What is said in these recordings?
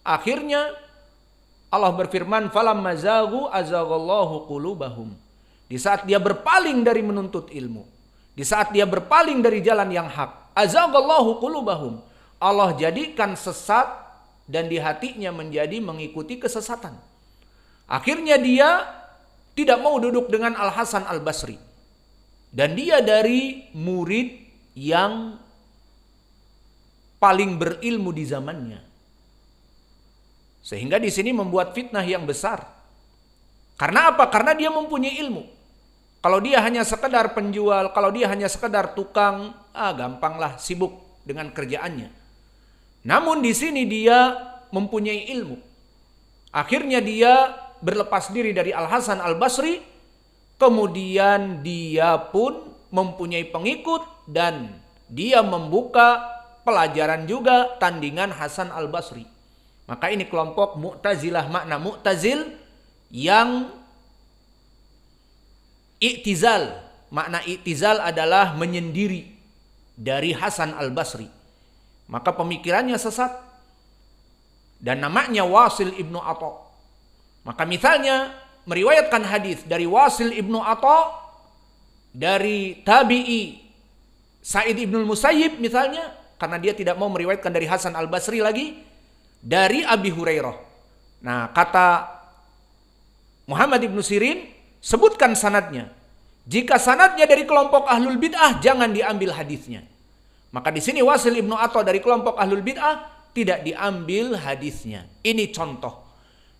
Akhirnya Allah berfirman, falamma zaghu azaghallahu qulubahum. Di saat dia berpaling dari menuntut ilmu, di saat dia berpaling dari jalan yang hak, azaghallahu qulubahum, Allah jadikan sesat dan di hatinya menjadi mengikuti kesesatan. Akhirnya dia tidak mau duduk dengan Al-Hasan Al-Basri. Dan dia dari murid yang paling berilmu di zamannya. Sehingga di sini membuat fitnah yang besar. Karena apa? Karena dia mempunyai ilmu. Kalau dia hanya sekedar penjual, kalau dia hanya sekedar tukang, gampanglah sibuk dengan kerjaannya. Namun di sini dia mempunyai ilmu. Akhirnya dia berlepas diri dari Al-Hasan Al-Basri, kemudian dia pun mempunyai pengikut dan dia membuka pelajaran juga tandingan Hasan Al-Basri. Maka ini kelompok Mu'tazilah, makna Mu'tazil yang i'tizal. Makna i'tizal adalah menyendiri dari Hasan Al-Basri. Maka pemikirannya sesat. Dan namanya Wasil ibnu Atha. Maka misalnya meriwayatkan hadis dari Wasil ibnu Atha, dari tabi'i Sa'id ibn Musayyib misalnya, karena dia tidak mau meriwayatkan dari Hasan Al-Basri lagi, dari Abi Hurairah. Nah, kata Muhammad ibn Sirin, sebutkan sanadnya. Jika sanadnya dari kelompok ahlul bid'ah, jangan diambil hadisnya. Maka di sini Wasil ibnu Atha dari kelompok ahlul bid'ah, tidak diambil hadisnya. Ini contoh.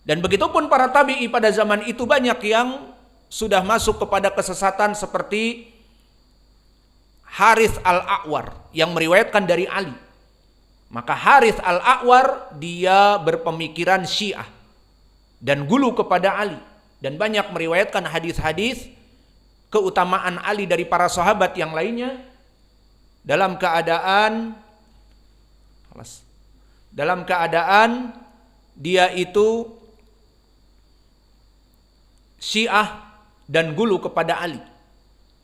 Dan begitupun para tabi'i pada zaman itu banyak yang sudah masuk kepada kesesatan seperti Harits Al-A'war yang meriwayatkan dari Ali. Maka Harits Al-A'war dia berpemikiran Syiah dan gulu kepada Ali dan banyak meriwayatkan hadis-hadis keutamaan Ali dari para sahabat yang lainnya dalam keadaan dia itu Syiah dan gulu kepada Ali.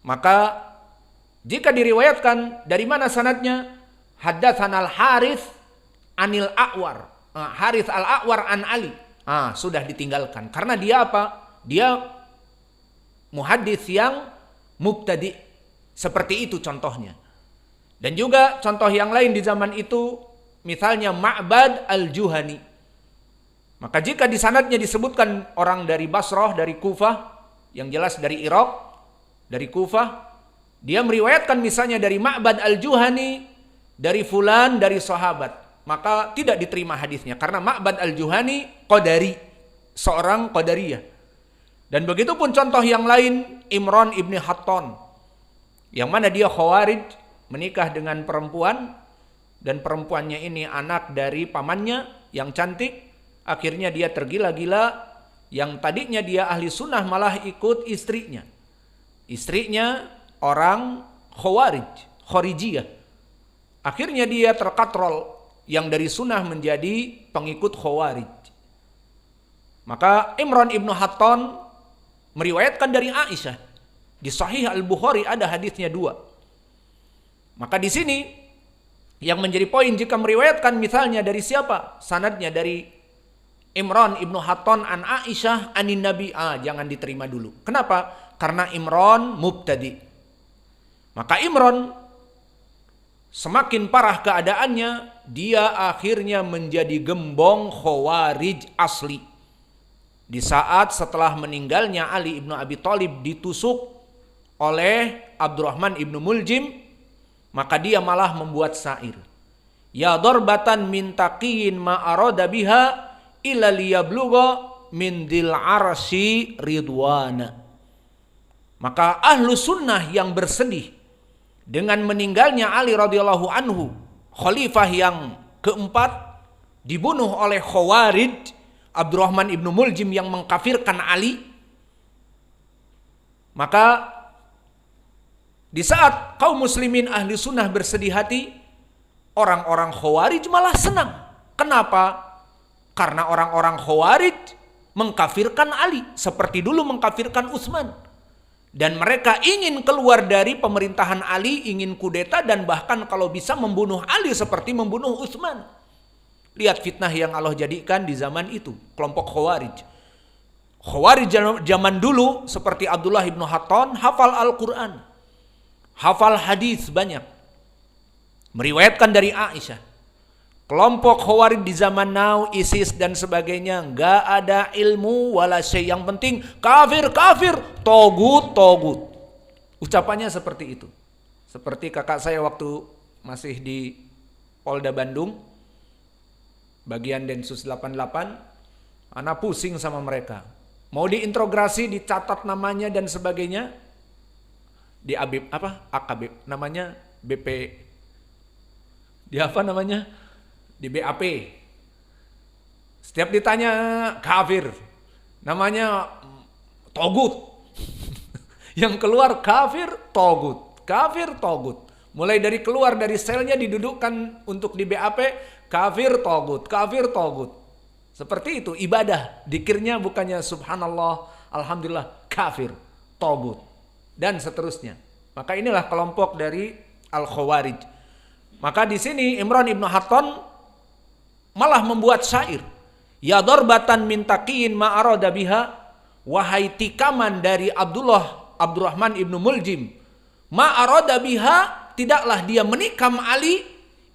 Maka jika diriwayatkan dari mana sanadnya? Haddatsanal Harits anil A'war. Harits Al-A'war an Ali. Sudah ditinggalkan. Karena dia apa? Dia muhaddits yang mubtadi'. Seperti itu contohnya. Dan juga contoh yang lain di zaman itu, misalnya Ma'bad Al-Juhani. Maka jika di sanadnya disebutkan orang dari Basrah, dari Kufah, yang jelas dari Irak, dari Kufah, dia meriwayatkan misalnya dari Ma'bad Al-Juhani, dari fulan, dari sahabat, maka tidak diterima hadisnya. Karena Ma'bad Al-Juhani Qadari, seorang Qadariyah. Dan begitu pun contoh yang lain, Imran ibni Hatton, yang mana dia Khawarij, menikah dengan perempuan, dan perempuannya ini anak dari pamannya yang cantik. Akhirnya dia tergila-gila, yang tadinya dia ahli sunnah malah ikut istrinya. Istrinya orang Khawarijiyah. Akhirnya dia terkatrol, yang dari sunnah menjadi pengikut Khawarij. Maka Imran ibnu Hatton meriwayatkan dari Aisyah. Di Sahih Al-Bukhari ada hadisnya 2. Maka di sini yang menjadi poin, jika meriwayatkan misalnya dari siapa? Sanadnya dari Imran ibnu Hatton an Aisyah anin Nabi, jangan diterima dulu. Kenapa? Karena Imran mubtadi. Maka Imran semakin parah keadaannya, dia akhirnya menjadi gembong Khawarij asli. Di saat setelah meninggalnya Ali ibnu Abi Thalib ditusuk oleh Abdurrahman ibnu Muljim, maka dia malah membuat syair. Ya darbatan min taqiyin ma arada biha illa liyablugha min dil arsy ridwana. Maka ahlu sunnah yang bersedih dengan meninggalnya Ali radhiyallahu anhu, khalifah yang keempat, dibunuh oleh Khawarij, Abdurrahman ibnu Muljim yang mengkafirkan Ali. Maka di saat kaum muslimin ahli sunnah bersedih hati, orang-orang Khawarij malah senang. Kenapa? Karena orang-orang Khawarij mengkafirkan Ali seperti dulu mengkafirkan Utsman. Dan mereka ingin keluar dari pemerintahan Ali, ingin kudeta, dan bahkan kalau bisa membunuh Ali seperti membunuh Utsman. Lihat fitnah yang Allah jadikan di zaman itu, kelompok Khawarij. Khawarij zaman dulu seperti Abdullah ibnu Hatton hafal Al-Quran, hafal hadis banyak, meriwayatkan dari Aisyah. Kelompok Khawarij di zaman now, ISIS dan sebagainya, nggak ada ilmu wala syai, yang penting kafir, kafir, togut, togut. Ucapannya seperti itu. Seperti kakak saya waktu masih di Polda Bandung, bagian Densus 88, anak pusing sama mereka. Mau diintrogasi, dicatat namanya dan sebagainya. Di ABIP apa? AKB namanya, BP. Di apa namanya? Di BAP. Setiap ditanya kafir, namanya togut. Yang keluar kafir, togut. Kafir, togut. Mulai dari keluar dari selnya didudukkan untuk di BAP, kafir, togut, kafir, togut. Seperti itu ibadah, dikirnya bukannya subhanallah, alhamdulillah, kafir, togut, dan seterusnya. Maka inilah kelompok dari Al-Khawarij. Maka di sini Imran ibnu Hatton malah membuat syair. Ya darbatan min taqiyin ma arada biha, wahai tikaman dari Abdurrahman ibnu Muljim, ma arada biha, tidaklah dia menikam Ali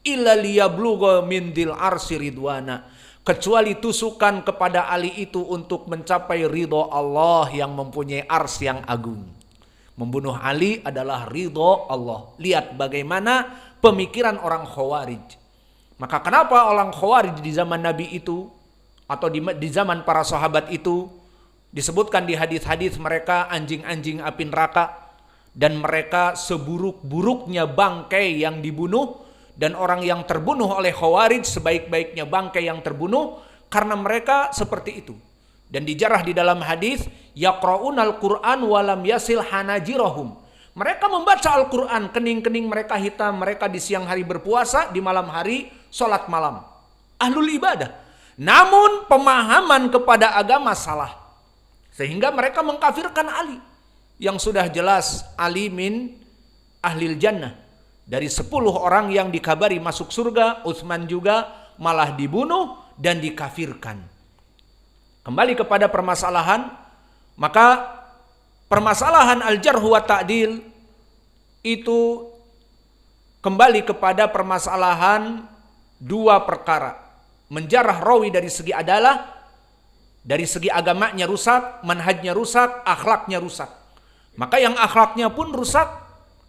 illa liyablugha min dil arsi ridwana, kecuali tusukan kepada Ali itu untuk mencapai ridho Allah yang mempunyai ars yang agung. Membunuh Ali adalah ridho Allah. Lihat bagaimana pemikiran orang Khawarij. Maka kenapa orang Khawarij di zaman Nabi itu atau di zaman para sahabat itu disebutkan di hadis-hadis mereka anjing-anjing api neraka, dan mereka seburuk-buruknya bangkai yang dibunuh, dan orang yang terbunuh oleh Khawarij sebaik-baiknya bangkai yang terbunuh, karena mereka seperti itu. Dan dijarah di dalam hadis, yaqra'unal Qur'an walam yasil hanajirahum. Mereka membaca Al-Quran, kening-kening mereka hitam, mereka di siang hari berpuasa, di malam hari sholat malam. Ahlul ibadah. Namun pemahaman kepada agama salah. Sehingga mereka mengkafirkan Ali. Yang sudah jelas Ali min ahlil jannah. Dari 10 orang yang dikabari masuk surga, Utsman juga malah dibunuh dan dikafirkan. Kembali kepada permasalahan, maka permasalahan al-jarh wa ta'dil itu kembali kepada permasalahan dua perkara. Menjarah rawi dari segi adalah, dari segi agamanya rusak, manhajnya rusak, akhlaknya rusak. Maka yang akhlaknya pun rusak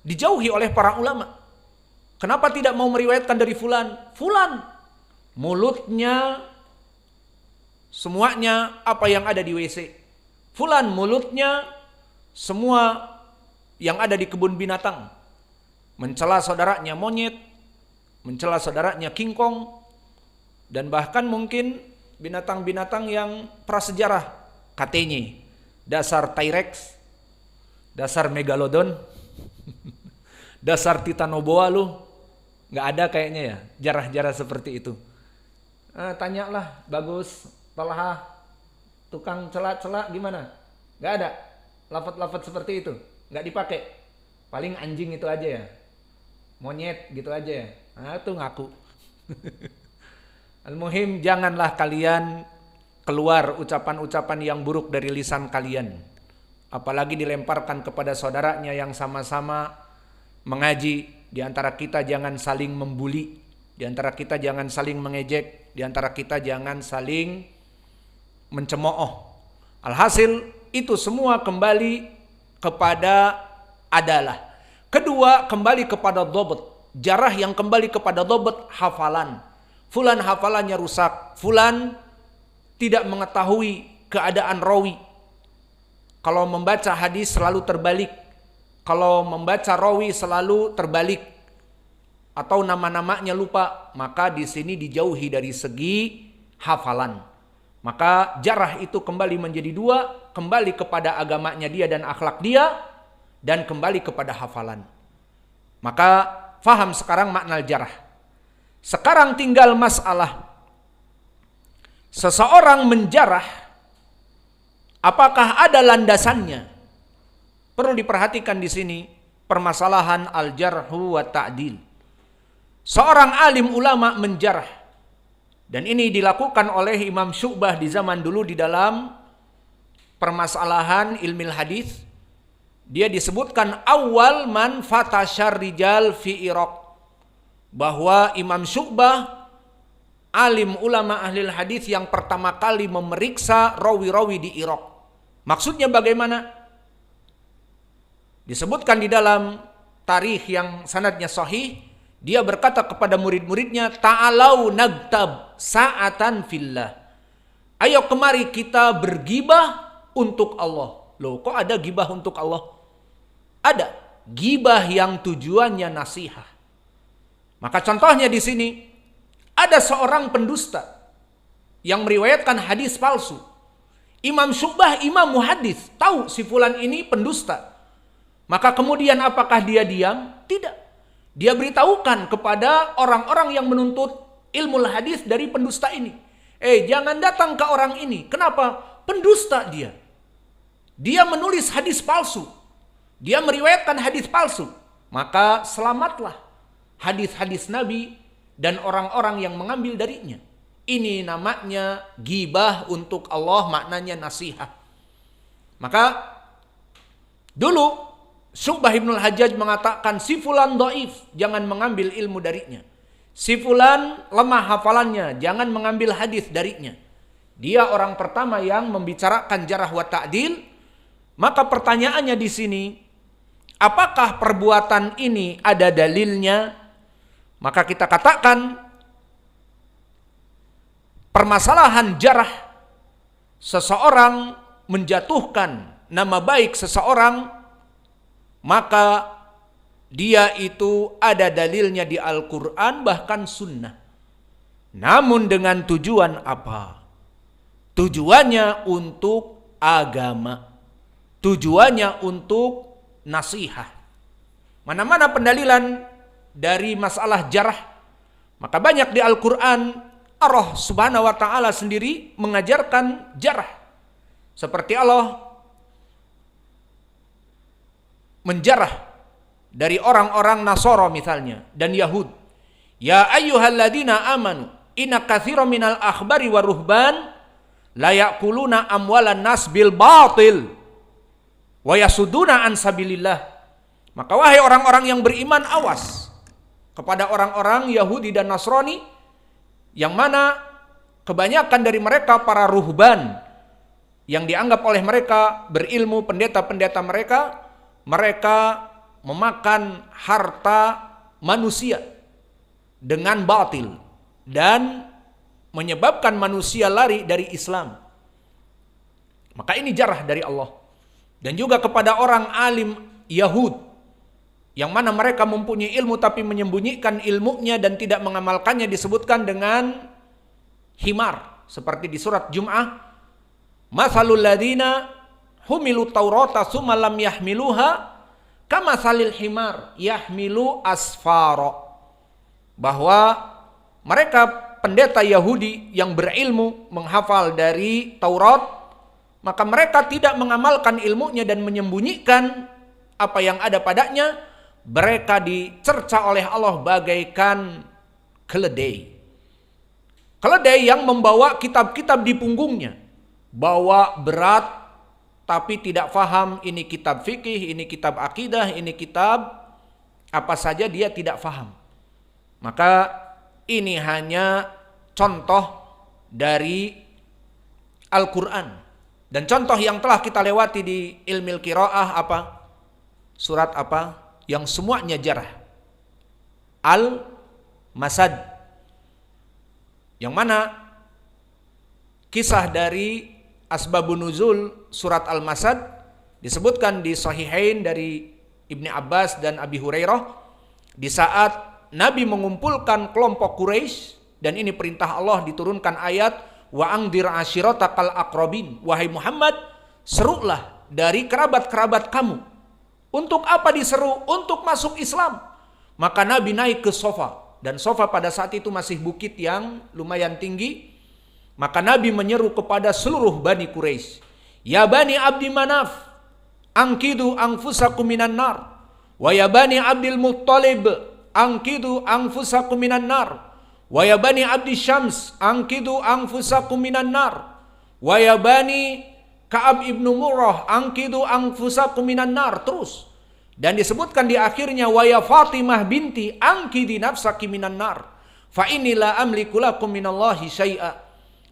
dijauhi oleh para ulama. Kenapa tidak mau meriwayatkan dari fulan? Fulan mulutnya semuanya apa yang ada di WC. Fulan mulutnya semua yang ada di kebun binatang. Mencela saudaranya monyet, mencela saudaranya kingkong, dan bahkan mungkin binatang-binatang yang prasejarah. Katanya dasar T-Rex, dasar Megalodon, dasar Titanoboa lu. Nggak ada kayaknya ya jarah-jarah seperti itu. Tanyalah Bagus, Talha, tukang celak-celak gimana? Nggak ada lafaz-lafaz seperti itu, nggak dipakai. Paling anjing itu aja ya, monyet gitu aja ya. Itu ngaku. Al-muhim, janganlah kalian keluar ucapan-ucapan yang buruk dari lisan kalian, apalagi dilemparkan kepada saudaranya yang sama-sama mengaji. Di antara kita jangan saling membuli, di antara kita jangan saling mengejek, di antara kita jangan saling mencemooh. Alhasil itu semua kembali kepada adalah. Kedua, kembali kepada dhabt. Jarah yang kembali kepada dhabt, hafalan. Fulan hafalannya rusak, fulan tidak mengetahui keadaan rawi. Kalau membaca hadis selalu terbalik, kalau membaca rawi selalu terbalik, atau nama-namanya lupa, maka di sini dijauhi dari segi hafalan. Maka jarah itu kembali menjadi dua, kembali kepada agamanya dia dan akhlak dia, dan kembali kepada hafalan. Maka faham sekarang makna jarah. Sekarang tinggal masalah seseorang menjarah, apakah ada landasannya? Perlu diperhatikan di sini permasalahan al-jarhu wa ta'dil. Seorang alim ulama menjarah, Dan ini dilakukan oleh Imam Syu'bah di zaman dulu di dalam permasalahan ilmu hadis. Dia disebutkan awal man fatashar rijal fi Iraq, bahwa Imam Syu'bah alim ulama ahli hadis yang pertama kali memeriksa rawi-rawi di Irak. Maksudnya bagaimana? Disebutkan di dalam tarikh yang sanadnya sahih, dia berkata kepada murid-muridnya, ta'alau nagtab sa'atan fillah. Ayo kemari kita bergibah untuk Allah. Loh, kok ada gibah untuk Allah? Ada gibah yang tujuannya nasihat. Maka contohnya di sini ada seorang pendusta yang meriwayatkan hadis palsu. Imam Syu'bah, imam muhadis, tahu si fulan ini pendusta. Maka kemudian apakah dia diam? Tidak. Dia beritahukan kepada orang-orang yang menuntut ilmu hadis dari pendusta ini. Jangan datang ke orang ini. Kenapa? Pendusta dia. Dia menulis hadis palsu. Dia meriwayatkan hadis palsu. Maka selamatlah hadis-hadis Nabi dan orang-orang yang mengambil darinya. Ini namanya gibah untuk Allah, maknanya nasihat. Maka dulu Syu'bah ibnul Hajjaj mengatakan si fulan dhaif, jangan mengambil ilmu darinya. Si fulan lemah hafalannya, jangan mengambil hadis darinya. Dia orang pertama yang membicarakan jarah wa ta'dil. Maka pertanyaannya di sini, apakah perbuatan ini ada dalilnya? Maka kita katakan permasalahan jarah, seseorang menjatuhkan nama baik seseorang, maka dia itu ada dalilnya di Al-Quran bahkan sunnah. Namun dengan tujuan apa? Tujuannya untuk agama. Tujuannya untuk nasihat. Mana-mana pendalilan dari masalah jarah, maka banyak di Al-Quran Allah subhanahu wa ta'ala sendiri mengajarkan jarah. Seperti Allah menjarah dari orang-orang Nasara misalnya dan Yahud. Ya ayyuhalladzina amanu inna katsiran minal akhbari wa ruhban la ya'kuluna amwalan nas bil batil wa yasudduna an sabilillah. Maka wahai orang-orang yang beriman, awas kepada orang-orang Yahudi dan Nasrani yang mana kebanyakan dari mereka para ruhban yang dianggap oleh mereka berilmu, pendeta-pendeta mereka memakan harta manusia dengan batil dan menyebabkan manusia lari dari Islam. Maka ini jarah dari Allah. Dan juga kepada orang alim Yahud yang mana mereka mempunyai ilmu tapi menyembunyikan ilmunya dan tidak mengamalkannya, disebutkan dengan himar. Seperti di surat Jum'ah, Mathalul ladina humilu taurata summa lam yahmiluha kama salil himar yahmilu asfara. Bahwa mereka pendeta Yahudi yang berilmu menghafal dari Taurat, maka mereka tidak mengamalkan ilmunya dan menyembunyikan apa yang ada padanya. Mereka dicerca oleh Allah bagaikan keledai. Keledai yang membawa kitab-kitab di punggungnya, bawa berat tapi tidak faham ini kitab fikih, ini kitab akidah, ini kitab apa saja dia tidak faham. Maka ini hanya contoh dari Al-Quran. Dan contoh yang telah kita lewati di ilmil qiraah apa? Surat apa? Yang semuanya jarah. Al-Masad. Yang mana kisah dari asbabun nuzul surat Al-Masad disebutkan di Sahihain dari Ibni Abbas dan Abi Hurairah di saat Nabi mengumpulkan kelompok Quraisy, dan ini perintah Allah, diturunkan ayat wa angdir ashiratakal aqrabin. Wahai Muhammad, serulah dari kerabat-kerabat kamu. Untuk apa diseru? Untuk masuk Islam. Maka Nabi naik ke Sofa, dan Sofa pada saat itu masih bukit yang lumayan tinggi. Maka Nabi menyeru kepada seluruh Bani Quraisy, ya Bani Abdi Manaf, angkidu anfusakum minan nar. Wa ya Bani Abdil Muttalib, angkidu anfusakum minan nar. Wa ya bani Abdi Syams angkidu anfusakum minan nar. Wa ya bani Ka'ab ibnu Murrah angkidu anfusakum minan nar. Terus. Dan disebutkan di akhirnya wa ya Fatimah binti angkidi nafsaki minan nar. Fa inilah amliku lakum minallahi syai'a.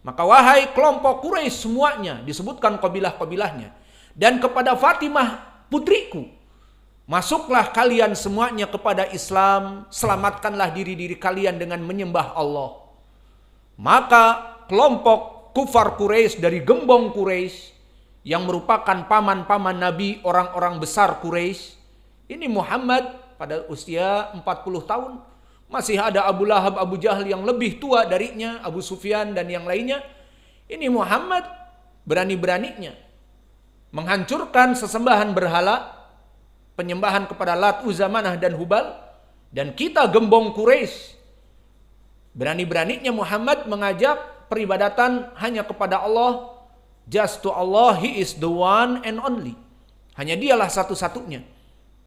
Maka wahai kelompok Quraisy semuanya, disebutkan kabilah-kabilahnya. Dan kepada Fatimah putriku, masuklah kalian semuanya kepada Islam, selamatkanlah diri-diri kalian dengan menyembah Allah. Maka kelompok kufar Quraisy dari gembong Quraisy yang merupakan paman-paman Nabi, orang-orang besar Quraisy, ini Muhammad pada usia 40 tahun. Masih ada Abu Lahab, Abu Jahal yang lebih tua darinya, Abu Sufyan dan yang lainnya. Ini Muhammad berani-beraninya menghancurkan sesembahan berhala, penyembahan kepada Lat, Uzza, Manah dan Hubal. Dan kita gembong Quraisy, berani-beraninya Muhammad mengajak peribadatan hanya kepada Allah. Just to Allah, He is the one and only. Hanya dialah satu-satunya.